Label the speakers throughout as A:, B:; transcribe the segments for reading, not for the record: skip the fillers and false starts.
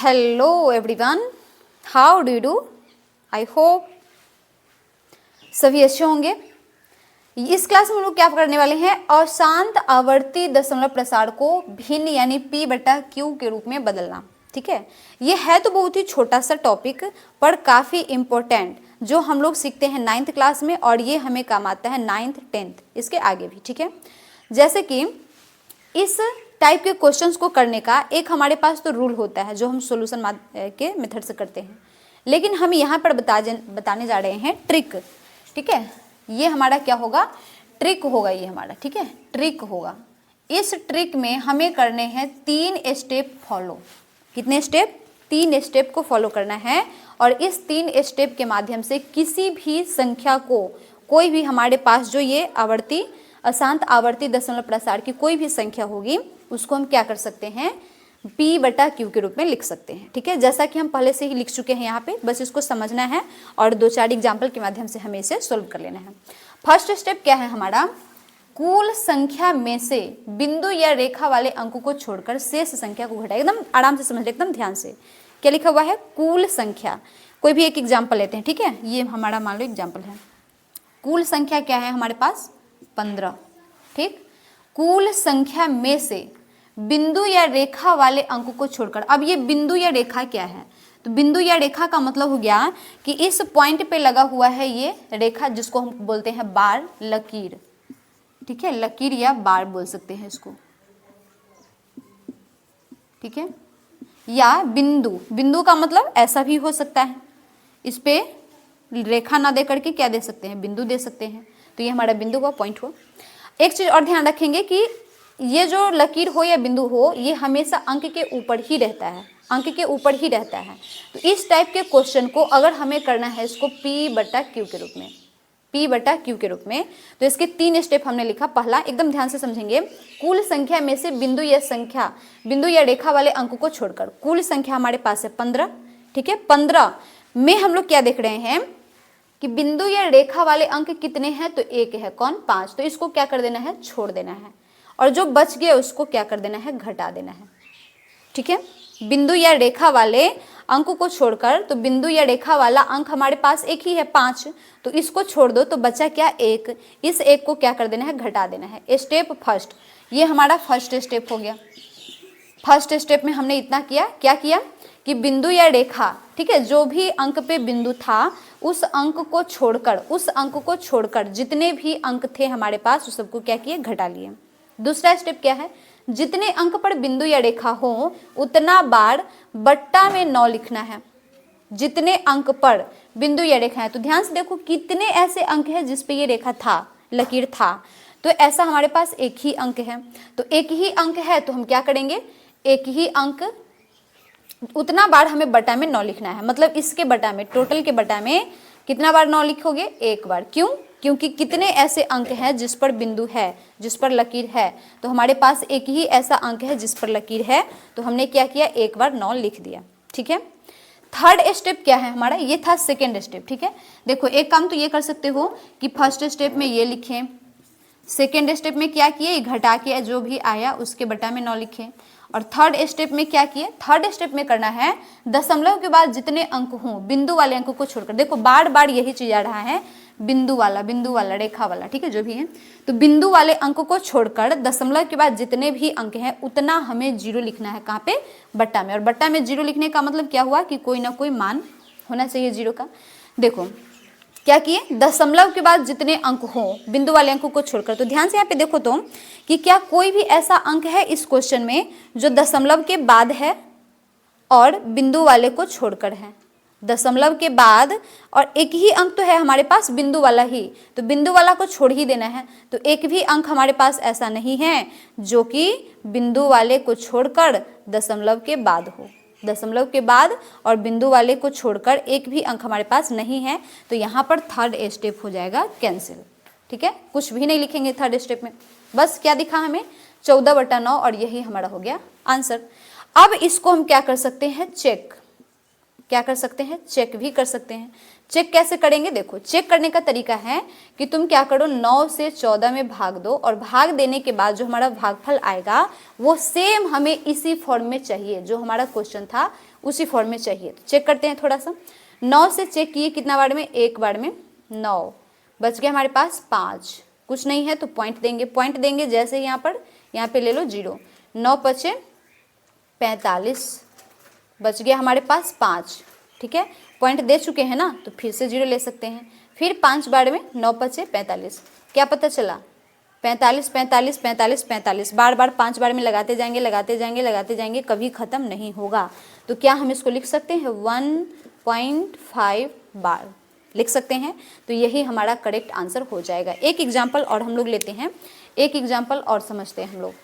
A: Hello everyone, how do you do? I hope सभी अच्छे होंगे। इस क्लास में हम लोग क्या करने वाले हैं, अशांत आवर्ती दशमलव प्रसार को भिन्न यानी P/Q के रूप में बदलना। ठीक है, ये है तो बहुत ही छोटा सा टॉपिक पर काफ़ी इम्पोर्टेंट, जो हम लोग सीखते हैं 9th क्लास में और ये हमें काम आता है 9th 10th इसके आगे भी। ठीक है, जैसे कि इस टाइप के क्वेश्चंस को करने का एक हमारे पास तो रूल होता है जो हम सॉल्यूशन के मेथड से करते हैं, लेकिन हम यहाँ पर बताने जा रहे हैं ट्रिक। ठीक है, ये हमारा क्या होगा, ट्रिक होगा ये हमारा। ठीक है, ट्रिक होगा। इस ट्रिक में हमें करने हैं 3 स्टेप फॉलो। कितने स्टेप? 3 स्टेप को फॉलो करना है और इस 3 स्टेप के माध्यम से किसी भी संख्या को, कोई भी हमारे पास जो ये आवर्ती अशांत आवर्ती दशमलव प्रसार की कोई भी संख्या होगी उसको हम क्या कर सकते हैं, P/Q के रूप में लिख सकते हैं। ठीक है, जैसा कि हम पहले से ही लिख चुके हैं यहाँ पे, बस इसको समझना है और 2-4 एग्जाम्पल के माध्यम से हमें इसे सोल्व कर लेना है। फर्स्ट स्टेप क्या है हमारा, कुल संख्या में से बिंदु या रेखा वाले अंकों को छोड़कर शेष संख्या को घटाए। एकदम आराम से समझ, एकदम ध्यान से। क्या लिखा हुआ है, कुल संख्या। कोई भी एक एग्जाम्पल लेते हैं। ठीक है, ये हमारा मान लो एग्जाम्पल है। कुल संख्या क्या है हमारे पास, 15। ठीक, कुल संख्या में से बिंदु या रेखा वाले अंकों को छोड़कर, अब ये बिंदु या रेखा क्या है, तो बिंदु या रेखा का मतलब हो गया कि इस पॉइंट पे लगा हुआ है ये रेखा, जिसको हम बोलते हैं बार, लकीर। ठीक है, लकीर या बार बोल सकते हैं इसको। ठीक है, या बिंदु, बिंदु का मतलब ऐसा भी हो सकता है, इस पे रेखा ना दे करके क्या दे सकते हैं, बिंदु दे सकते हैं। तो ये हमारा बिंदु का पॉइंट हो। एक चीज और ध्यान रखेंगे कि ये जो लकीर हो या बिंदु हो, ये हमेशा अंक के ऊपर ही रहता है, अंक के ऊपर ही रहता है। तो इस टाइप के क्वेश्चन को अगर हमें करना है इसको P/Q के रूप में, P/Q के रूप में, तो इसके 3 स्टेप हमने लिखा। पहला, एकदम ध्यान से समझेंगे, कुल संख्या में से बिंदु या रेखा वाले अंकों को छोड़कर। कुल संख्या हमारे पास है 15। ठीक है, 15 में हम लोग क्या देख रहे हैं कि बिंदु या रेखा वाले अंक कितने हैं, तो एक है, कौन, 5। तो इसको क्या कर देना है, छोड़ देना है, और जो बच गया उसको क्या कर देना है, घटा देना है। ठीक है, बिंदु या रेखा वाले अंक को छोड़कर, तो बिंदु या रेखा वाला अंक हमारे पास एक ही है, 5, तो इसको छोड़ दो तो बचा क्या, 1। इस 1 को क्या कर देना है, घटा देना है। स्टेप फर्स्ट, ये हमारा फर्स्ट स्टेप हो गया। फर्स्ट स्टेप में हमने इतना किया, क्या किया कि बिंदु या रेखा, ठीक है, जो भी अंक पे बिंदु था उस अंक को छोड़कर जितने भी अंक थे हमारे पास उस सबको क्या किए, घटा लिए। दूसरा स्टेप क्या है, जितने अंक पर बिंदु या रेखा हो उतना बार बट्टा में 9 लिखना है। जितने अंक पर बिंदु या रेखा है, तो ध्यान से देखो कितने ऐसे अंक है जिस पे ये रेखा था, लकीर था, तो ऐसा हमारे पास एक ही अंक है। तो एक ही अंक है तो हम क्या करेंगे, एक ही अंक उतना बार हमें बटा में 9 लिखना है। मतलब इसके बटा में, टोटल के बटा में कितना बार 9 लिखोगे, एक बार। क्यों? क्योंकि कितने ऐसे अंक हैं जिस पर बिंदु है, जिस पर लकीर है, तो हमारे पास एक ही ऐसा अंक है जिस पर लकीर है, तो हमने क्या किया, एक बार 9 लिख दिया। ठीक है, थर्ड स्टेप क्या है हमारा, ये था सेकेंड स्टेप। ठीक है, देखो एक काम तो ये कर सकते हो कि फर्स्ट स्टेप में ये लिखें, सेकेंड स्टेप में क्या किए, घटा के जो भी आया उसके बटा में 9 लिखें, और थर्ड स्टेप में क्या किए, थर्ड स्टेप में करना है दशमलव के बाद जितने अंक हों बिंदु वाले अंकों को छोड़कर। देखो बार बार यही चीज आ रहा है, बिंदु वाला, रेखा वाला, ठीक है, जो भी है, तो बिंदु वाले अंकों को छोड़कर दशमलव के बाद जितने भी अंक हैं उतना हमें 0 लिखना है। कहाँ पे, बट्टा में। और बट्टा में 0 लिखने का मतलब क्या हुआ कि कोई ना कोई मान होना चाहिए 0 का। देखो क्या किए, दशमलव के बाद जितने अंक हों बिंदु वाले अंकों को छोड़कर। तो ध्यान से यहाँ पे देखो तो कि क्या कोई भी ऐसा अंक है इस क्वेश्चन में जो दशमलव के बाद है और बिंदु वाले को छोड़कर है। दशमलव के बाद और एक ही अंक तो है हमारे पास, बिंदु वाला ही, तो बिंदु वाला को छोड़ ही देना है। तो एक भी अंक हमारे पास ऐसा नहीं है जो कि बिंदु वाले को छोड़कर दशमलव के बाद हो। दशमलव के बाद और बिंदु वाले को छोड़कर एक भी अंक हमारे पास नहीं है, तो यहाँ पर थर्ड स्टेप हो जाएगा कैंसिल। ठीक है, कुछ भी नहीं लिखेंगे थर्ड स्टेप में, बस क्या दिखा हमें, 14/9, और यही हमारा हो गया आंसर। अब इसको हम क्या कर सकते हैं, चेक। क्या कर सकते हैं, चेक भी कर सकते हैं। चेक कैसे करेंगे, देखो चेक करने का तरीका है कि तुम क्या करो, 9 से 14 में भाग दो और भाग देने के बाद जो हमारा भागफल आएगा वो सेम हमें इसी फॉर्म में चाहिए, जो हमारा क्वेश्चन था उसी फॉर्म में चाहिए। तो चेक करते हैं थोड़ा सा। 9 से चेक किए कितना बार में, एक बार में 9, बच गया हमारे पास 5, कुछ नहीं है तो पॉइंट देंगे, पॉइंट देंगे जैसे यहाँ पे ले लो 0, 9 पचे 45, बच गया हमारे पास 5, ठीक है, पॉइंट दे चुके हैं ना, तो फिर से 0 ले सकते हैं। फिर 5 बार में 9 पचे 45, क्या पता चला 45 45 45 45, बार बार 5 बार में लगाते जाएंगे लगाते जाएंगे लगाते जाएंगे, कभी ख़त्म नहीं होगा। तो क्या हम इसको लिख सकते हैं 1.5 बार लिख सकते हैं। तो यही हमारा करेक्ट आंसर हो जाएगा। एक एग्जाम्पल और हम लोग लेते हैं, एक एग्जाम्पल और समझते हैं हम लोग।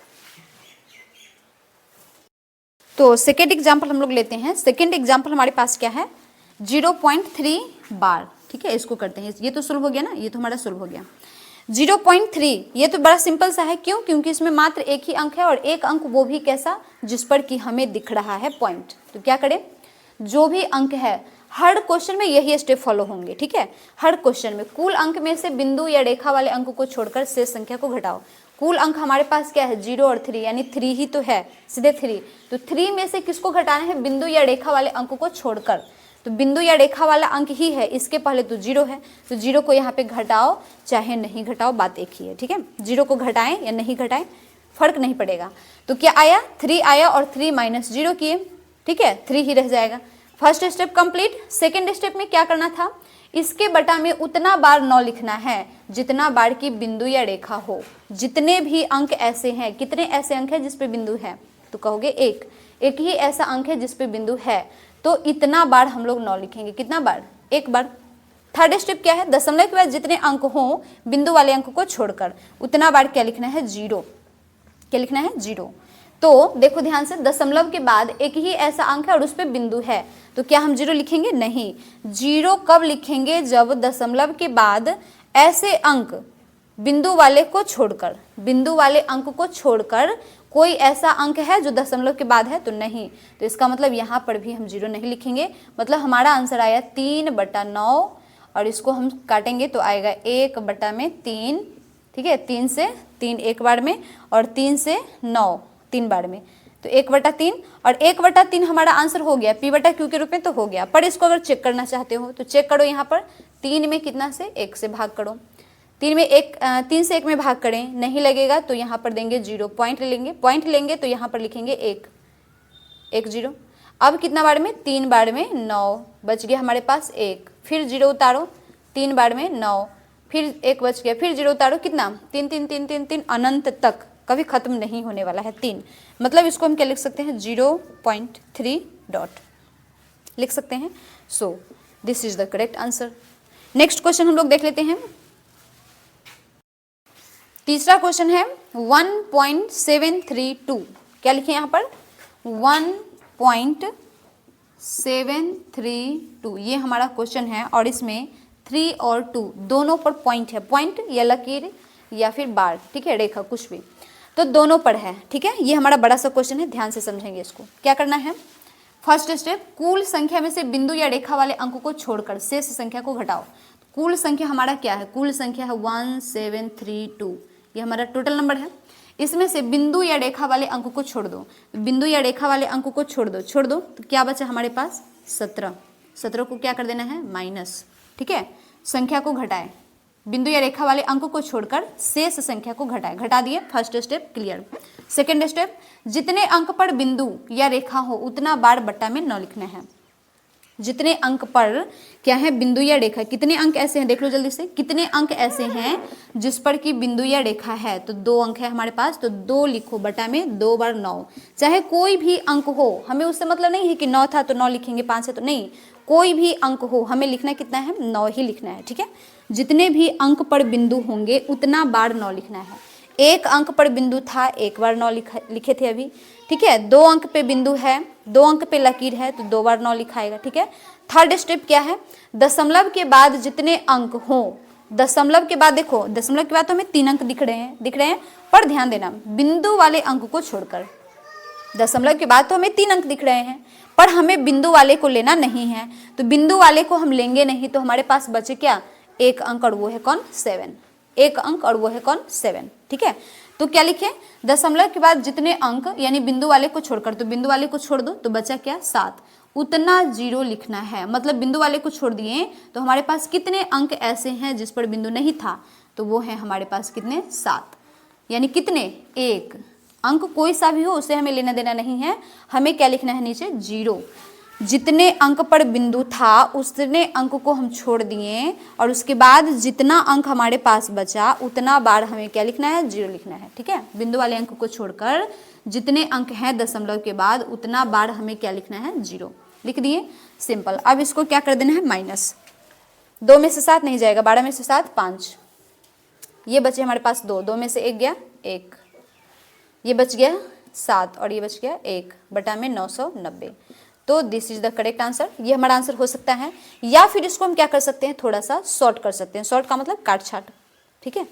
A: तो सेकेंड एग्जाम्पल हम लोग लेते हैं। सेकेंड एग्जाम्पल हमारे पास क्या है, 0.3 बार, ठीक है, इसको करते हैं। ये तो सुलभ हो गया ना, ये तो हमारा सुलभ हो गया। 0.3 ये तो बड़ा सिंपल सा है, क्यों, क्योंकि इसमें मात्र एक ही अंक है और एक अंक वो भी कैसा, जिस पर कि हमें दिख रहा है पॉइंट। तो क्या करें, जो भी अंक है हर क्वेश्चन में यही स्टेप फॉलो होंगे, ठीक है। हर क्वेश्चन में कुल अंक में से बिंदु या रेखा वाले अंक को छोड़कर शेष संख्या को घटाओ। कुल अंक हमारे पास क्या है, 0 और 3, यानी 3 ही तो है, सीधे 3। तो 3 में से किसको घटाना है, बिंदु या रेखा वाले अंक को छोड़कर। तो बिंदु या रेखा वाला अंक ही है, इसके पहले तो 0 है, तो 0 को यहाँ पे घटाओ चाहे नहीं घटाओ, बात एक ही है, ठीक है। 0 को घटाएं या नहीं घटाएं फर्क नहीं पड़ेगा। तो क्या आया, 3 आया और 3 माइनस 0 किए, ठीक है, 3 ही रह जाएगा। First step complete. Second step में क्या करना था, इसके बटा में उतना बार 9 लिखना है जितना बार की बिंदु या रेखा हो। जितने भी अंक ऐसे हैं, कितने ऐसे अंक है जिस पे बिंदु है, तो कहोगे एक ही ऐसा अंक है जिस पे बिंदु है, तो इतना बार हम लोग 9 लिखेंगे। कितना बार, एक बार। थर्ड स्टेप क्या है, दशमलव के बाद जितने अंक हों बिंदु वाले अंक को छोड़कर उतना बार क्या लिखना है, 0। क्या लिखना है, 0। तो देखो ध्यान से, दशमलव के बाद एक ही ऐसा अंक है और उस पे बिंदु है, तो क्या हम 0 लिखेंगे, नहीं। 0 कब लिखेंगे, जब दशमलव के बाद ऐसे अंक बिंदु वाले को छोड़कर, बिंदु वाले अंक को छोड़कर कोई ऐसा अंक है जो दशमलव के बाद है, तो नहीं। तो इसका मतलब यहाँ पर भी हम 0 नहीं लिखेंगे। मतलब हमारा आंसर आया 3/9 और इसको हम काटेंगे तो आएगा 1/3, ठीक है। 3 से 3 एक बार में और 3 से 9 3 बार में, तो 1/3 और 1/3 हमारा आंसर हो गया, P/Q के रूप में तो हो गया। पर इसको अगर चेक करना चाहते हो तो चेक करो, यहाँ पर 3 में कितना से 1 से भाग करो, 3 से 1 में भाग करें, नहीं लगेगा तो यहाँ पर देंगे 0, पॉइंट लेंगे, पॉइंट लेंगे तो यहाँ पर लिखेंगे 1 0। अब कितना बार में, 3 बार में 9, बच गया हमारे पास 1, फिर 0 उतारो, 3 बार में 9, फिर 1 बच गया, फिर 0 उतारो, कितना 3 3 3 3 3 अनंत तक, कभी खत्म नहीं होने वाला है 3। मतलब इसको हम क्या लिख सकते हैं, 0.3 डॉट लिख सकते हैं। So this is the correct answer. Next question हम लोग देख लेते हैं। तीसरा क्वेश्चन है 1.732, क्या लिखे यहाँ पर 1.732, ये हमारा क्वेश्चन है और इसमें 3 और 2 दोनों पर पॉइंट है, पॉइंट या लकीर या फिर बार, ठीक है, रेखा कुछ भी, तो दोनों पर है, ठीक है। ये हमारा बड़ा सा क्वेश्चन है, ध्यान से समझेंगे इसको। क्या करना है, फर्स्ट स्टेप, कुल संख्या में से बिंदु या रेखा वाले अंक को छोड़कर शेष संख्या को घटाओ। कुल संख्या हमारा क्या है, कुल संख्या है 1732, ये हमारा टोटल नंबर है। इसमें से बिंदु या रेखा वाले अंक को छोड़ दो, बिंदु या रेखा वाले अंक को छोड़ दो तो क्या बचा हमारे पास 17 को क्या कर देना है, माइनस, ठीक है। संख्या को घटाए, बिंदु या रेखा वाले अंक को छोड़कर शेष संख्या को घटाए, घटा दिए, first step clear. Second step, जितने अंक पर बिंदु या रेखा हो उतना बार बट्टा में 9 लिखना है। जितने अंक पर क्या है, बिंदु या रेखा, कितने अंक ऐसे हैं देख लो जल्दी से, कितने अंक ऐसे हैं जिस पर कि बिंदु या रेखा है, तो 2 अंक है हमारे पास, तो 2 लिखो, बटा में 2 बार 9, चाहे कोई भी अंक हो, हमें उससे मतलब नहीं है कि 9 था तो 9 लिखेंगे, 5 है तो नहीं, कोई भी अंक हो, हमें लिखना कितना है, 9 ही लिखना है, ठीक है। जितने भी अंक पर बिंदु होंगे उतना बार 9 लिखना है। एक अंक पर बिंदु था, एक बार 9 लिखे थे अभी, ठीक है। 2 अंक पे बिंदु है, 2 अंक पे लकीर है, तो 2 बार 9 लिखाएगा, ठीक है। थर्ड स्टेप क्या है, दशमलव के बाद जितने अंक हों, दशमलव के बाद देखो, दशमलव के बाद तो हमें 3 अंक दिख रहे हैं, पर ध्यान देना बिंदु वाले अंक को छोड़कर, दशमलव के बाद तो हमें 3 अंक दिख रहे हैं, पर हमें बिंदु वाले को लेना नहीं है, तो बिंदु वाले को हम लेंगे नहीं, तो हमारे पास बचे क्या, एक अंक, और वो है कौन, 7, एक अंक, और वो है कौन, 7। ठीक है, तो क्या लिखे, दशमलव के बाद जितने अंक यानी बिंदु वाले को छोड़कर, तो बिंदु वाले को छोड़ दो तो बचा क्या, 7, उतना 0 लिखना है। मतलब बिंदु वाले को छोड़ दिए तो हमारे पास कितने अंक ऐसे हैं जिस पर बिंदु नहीं था, तो वो है हमारे पास कितने, 7, यानी कितने, एक अंक कोई सा भी हो उसे हमें लेना देना नहीं है, हमें क्या लिखना है नीचे, 0। जितने अंक पर बिंदु था उतने अंक को हम छोड़ दिए, और उसके बाद जितना अंक हमारे पास बचा उतना बार हमें क्या लिखना है, 0 लिखना है। ठीक है, बिंदु वाले अंक को छोड़कर जितने अंक हैं दशमलव के बाद उतना बार हमें क्या लिखना है, 0 लिख दिए, सिंपल। अब इसको क्या कर देना है, माइनस, 2 में से 7 नहीं जाएगा, 12 में से 7 5, ये बचे हमारे पास 2, 2 में से 1 गया 1, ये बच गया 7 और ये बच गया 1 बटा में 990। तो this is the correct answer, ये हमारा आंसर हो सकता है। या फिर इसको हम क्या कर सकते हैं, थोड़ा सा शॉर्ट कर सकते हैं, शॉर्ट का मतलब काट छाट। ठीक है,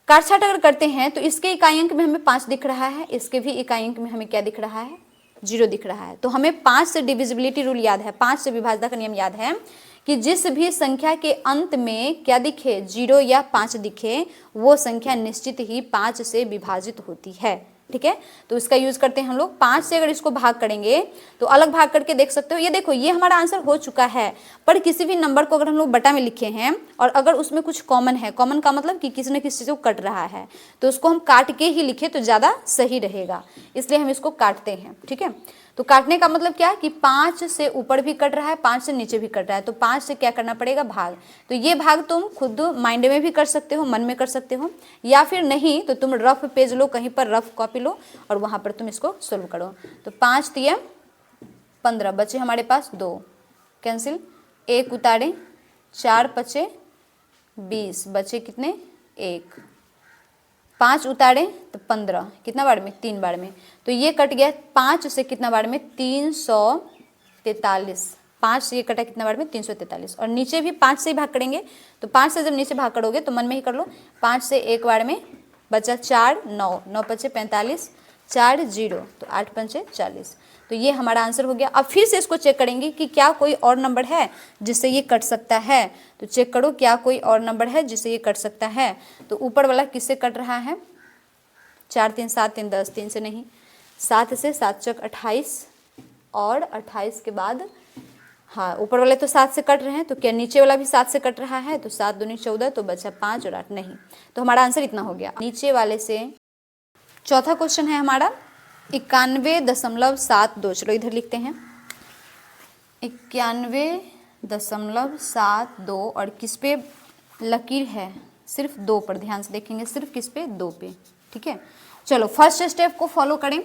A: काट छाट अगर करते हैं तो इसके इकाई अंक में हमें 5 दिख रहा है, इसके भी इकाई अंक में हमें क्या दिख रहा है, 0 दिख रहा है। तो हमें 5 से डिविजिबिलिटी रूल याद है, 5 से विभाज्यता का नियम याद है कि जिस भी संख्या के अंत में क्या दिखे, 0 या 5 दिखे, वो संख्या निश्चित ही 5 से विभाजित होती है। ठीक है, तो इसका यूज करते हैं हम लोग। 5 से अगर इसको भाग करेंगे तो अलग भाग करके देख सकते हो, ये देखो ये हमारा आंसर हो चुका है। पर किसी भी नंबर को अगर हम लोग बटा में लिखे हैं और अगर उसमें कुछ कॉमन है, कॉमन का मतलब कि किसी न किसी से कट रहा है, तो उसको हम काट के ही लिखे तो ज़्यादा सही रहेगा, इसलिए हम इसको काटते हैं। ठीक है, तो काटने का मतलब क्या है कि 5 से ऊपर भी कट रहा है, 5 से नीचे भी कट रहा है, तो 5 से क्या करना पड़ेगा, भाग। तो ये भाग तुम खुद माइंड में भी कर सकते हो, मन में कर सकते हो, या फिर नहीं तो तुम रफ पेज लो, कहीं पर रफ कॉपी लो और वहाँ पर तुम इसको सोल्व करो। तो 5 तिया 15, बचे हमारे पास 2, कैंसिल, 1 उतारे, 4 पचे 20, बचे कितने, 1, 5 उतारे तो 15, कितना बार में, 3 बार में, तो ये कट गया 5 से कितना बार में, 343, 5 से ये कटा कितना बार में, 343, और नीचे भी 5 से ही भाग करेंगे, तो 5 से जब नीचे भाग करोगे तो मन में ही कर लो, 5 से एक बार में बचा 4, 9, 9 पचे 45, 4 0, तो 8 पंचे 40, तो ये हमारा आंसर हो गया। अब फिर से इसको चेक करेंगे कि क्या कोई और नंबर है जिससे ये कट सकता है, तो चेक करो क्या कोई और नंबर है जिससे ये कट सकता है। तो ऊपर वाला किससे कट रहा है, 4 3 7 3 10, 3 से नहीं, 7 से, 7 चक 28, और 28 के बाद, हाँ ऊपर वाले तो 7 से कट रहे हैं, तो क्या नीचे वाला भी 7 से कट रहा है, तो 7 दूनी 14, तो बचा 5 और 8 नहीं, तो हमारा आंसर इतना हो गया। नीचे वाले से चौथा क्वेश्चन है हमारा 91.72, चलो इधर लिखते हैं 91.72, और किस पे लकीर है, सिर्फ 2 पर, ध्यान से देखेंगे, सिर्फ किस पे, 2 पे। ठीक है, चलो फर्स्ट स्टेप को फॉलो करें,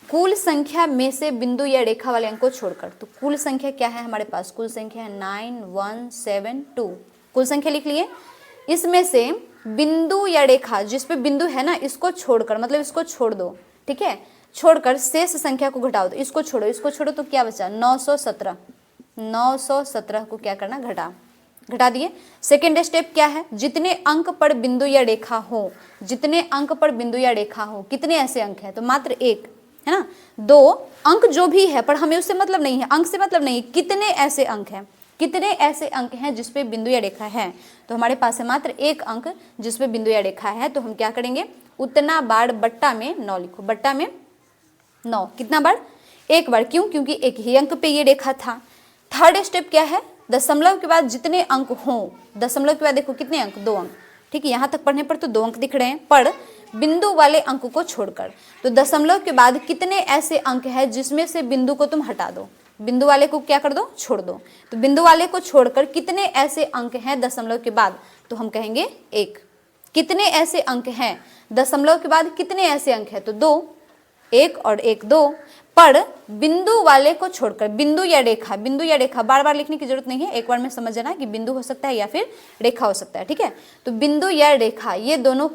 A: कुल संख्या में से बिंदु या रेखा वाले अंक को छोड़कर। तो कुल संख्या क्या है हमारे पास, कुल संख्या है 9172, कुल संख्या लिख लिए, इसमें से बिंदु या रेखा जिस पे बिंदु है ना, इसको छोड़कर, मतलब इसको छोड़ दो, ठीक है, छोड़कर शेष संख्या को घटाओ, तो इसको छोड़ो, इसको छोड़ो, तो क्या बचा, 917, 917 को क्या करना, घटा दिए। सेकेंड स्टेप क्या है, जितने अंक पर बिंदु या रेखा हो, जितने अंक पर बिंदु या रेखा हो, कितने ऐसे अंक हैं, तो मात्र 1 है ना, 2 अंक जो भी है, पर हमें उससे मतलब नहीं है, अंक से मतलब नहीं, कितने ऐसे अंक हैं, कितने ऐसे अंक हैं जिसपे बिंदु या रेखा है, तो हमारे पास है मात्र 1 अंक जिसपे बिंदु या रेखा है, तो हम क्या करेंगे, उतना बार बट्टा में 9 लिखो, बट्टा में 9, कितना बार, 1 बार, क्यों, क्योंकि 1 ही अंक पे ये रेखा था। थर्ड स्टेप क्या है, दशमलव के बाद जितने अंक हों, दशमलव के बाद देखो कितने अंक, 2 अंक, ठीक है, यहाँ तक पढ़ने पर तो 2 अंक दिख रहे हैं, पर बिंदु वाले अंक को छोड़कर, तो दशमलव के बाद कितने ऐसे अंक हैं जिसमें से बिंदु को तुम हटा दो, बिंदु वाले को क्या कर दो, छोड़ दो, तो बिंदु वाले को छोड़कर कितने ऐसे अंक हैं दशमलव के बाद, तो हम कहेंगे 1। कितने ऐसे अंक हैं दशमलव के बाद, कितने ऐसे अंक हैं, तो 2, 1 और 1 2, पर बिंदु वाले को छोड़कर, बिंदु या रेखा, बिंदु या रेखा बार बार लिखने की जरूरत नहीं है, एक बार में समझ जाना कि बिंदु हो सकता है या फिर रेखा हो सकता है। ठीक है, तो बिंदु या रेखा ये दोनों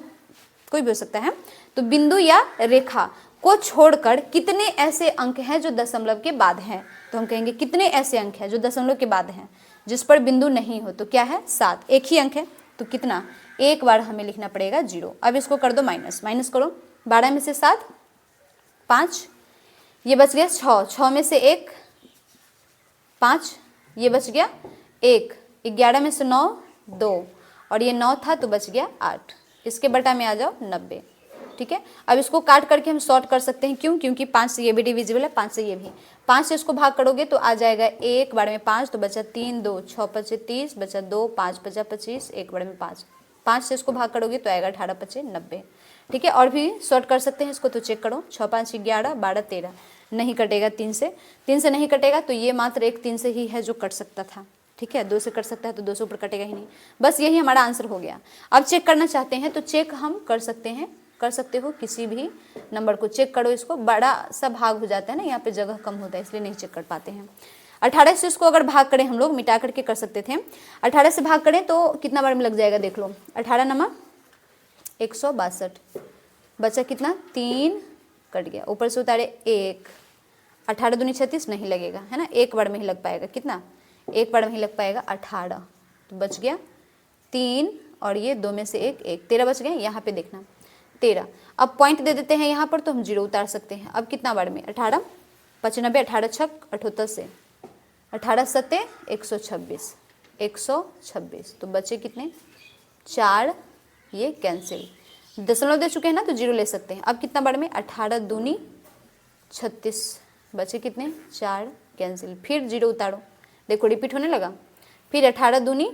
A: कोई भी हो सकता है, तो बिंदु या रेखा को छोड़कर कितने ऐसे अंक हैं जो दशमलव के बाद हैं, तो हम कहेंगे कितने ऐसे अंक हैं जो दशमलव के बाद हैं जिस पर बिंदु नहीं हो, तो क्या है, 7, एक ही अंक है, तो कितना, एक बार हमें लिखना पड़ेगा 0। अब इसको कर दो माइनस, माइनस करो, 12 में से 7 5, ये बच गया 6, 6 में से 1 5, ये बच गया 1, 11 में से 9 2, और ये 9 था तो बच गया 8। इसके बटा में आ जाओ 90। ठीक है, अब इसको काट करके हम सॉर्ट कर सकते हैं, क्यों? क्योंकि 5 से ये भी डिविजिबल है, 5 से ये भी। 5 से इसको भाग करोगे तो आ जाएगा 1 बार में 5 तो बचा 3, 2 6 5 30, बचा 2, 5 बचा 25, 1 बार में 5। 5 से इसको भाग करोगे तो आएगा 18 5 90। ठीक है, और भी सॉर्ट कर सकते हैं इसको, तो चेक करो। 6 5 11 12 13, नहीं कटेगा 3 से, 3 से नहीं कटेगा तो ये मात्र एक 3 से ही है जो कट सकता था। ठीक है, 2 से कट सकता है तो 2 से ऊपर कटेगा ही नहीं। बस यही हमारा आंसर हो गया। अब चेक करना चाहते हैं तो चेक हम कर सकते हैं, कर सकते हो किसी भी नंबर को चेक करो। इसको बड़ा सा भाग हो जाता है ना, यहाँ पे जगह कम होता है इसलिए नहीं चेक कर पाते हैं। 18 से इसको अगर भाग करें, हम लोग मिटा करके कर सकते थे। 18 से भाग करें तो कितना बार में लग जाएगा देख लो। 18 नमा 162, बचा कितना 3, कट गया, ऊपर से उतारे 1, 18 दूनी 36 नहीं लगेगा है ना, एक बार में ही लग पाएगा। कितना? एक बार में ही लग पाएगा 18, तो बच गया 3, और ये 2 में से 1 1, 13 बच गए। यहाँ पे देखना 13। अब पॉइंट दे देते हैं यहाँ पर तो हम 0 उतार सकते हैं। अब कितना बार में 18 95, 18 छक 78 से 18 सत्ते 126, 126, तो बचे कितने 4, ये कैंसिल। दशमलव दे चुके हैं ना तो 0 ले सकते हैं। अब कितना बार में 18 दूनी 36, बचे कितने 4, कैंसिल। फिर 0 उतारो, देखो रिपीट होने लगा। फिर 18 दूनी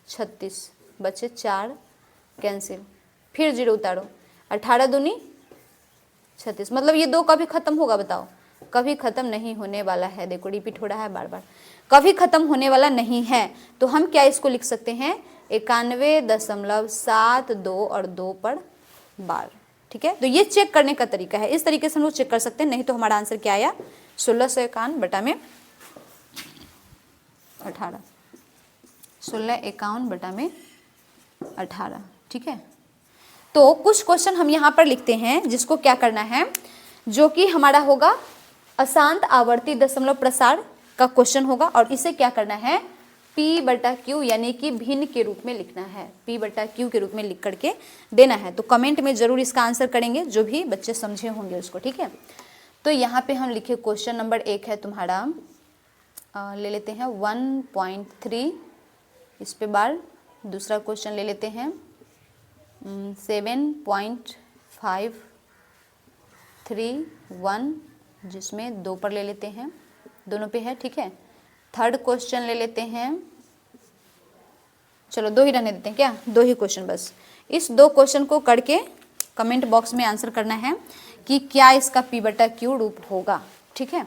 A: 36, बचे 4, कैंसिल। फिर 0 उतारो, 18 दूनी 36, मतलब ये 2 कभी खत्म होगा बताओ? कभी खत्म नहीं होने वाला है। देखो रिपीट हो रहा है बार बार, कभी खत्म होने वाला नहीं है। तो हम क्या इसको लिख सकते हैं 91.72 और 2 पर बार। ठीक है, तो ये चेक करने का तरीका है, इस तरीके से हम लोग चेक कर सकते हैं। नहीं तो हमारा आंसर क्या आया 1651 बटा में 18, 1651 बटा में 18। ठीक है, तो कुछ क्वेश्चन हम यहाँ पर लिखते हैं जिसको क्या करना है, जो कि हमारा होगा अशांत आवर्ती दशमलव प्रसार का क्वेश्चन होगा, और इसे क्या करना है P बटा Q यानी कि भिन्न के रूप में लिखना है। P बटा Q के रूप में लिख करके देना है। तो कमेंट में जरूर इसका आंसर करेंगे जो भी बच्चे समझे होंगे उसको। ठीक है, तो यहाँ पे हम लिखे क्वेश्चन नंबर 1 है तुम्हारा, ले लेते हैं 1.3 इस पे बार। दूसरा क्वेश्चन ले लेते हैं 7.531 जिसमें 2 पर ले लेते हैं, दोनों पे है। ठीक है, थर्ड क्वेश्चन ले लेते हैं, चलो 2 ही रहने देते हैं क्या, 2 ही क्वेश्चन बस। इस 2 क्वेश्चन को करके कमेंट बॉक्स में आंसर करना है कि क्या इसका P बटा Q रूप होगा। ठीक है।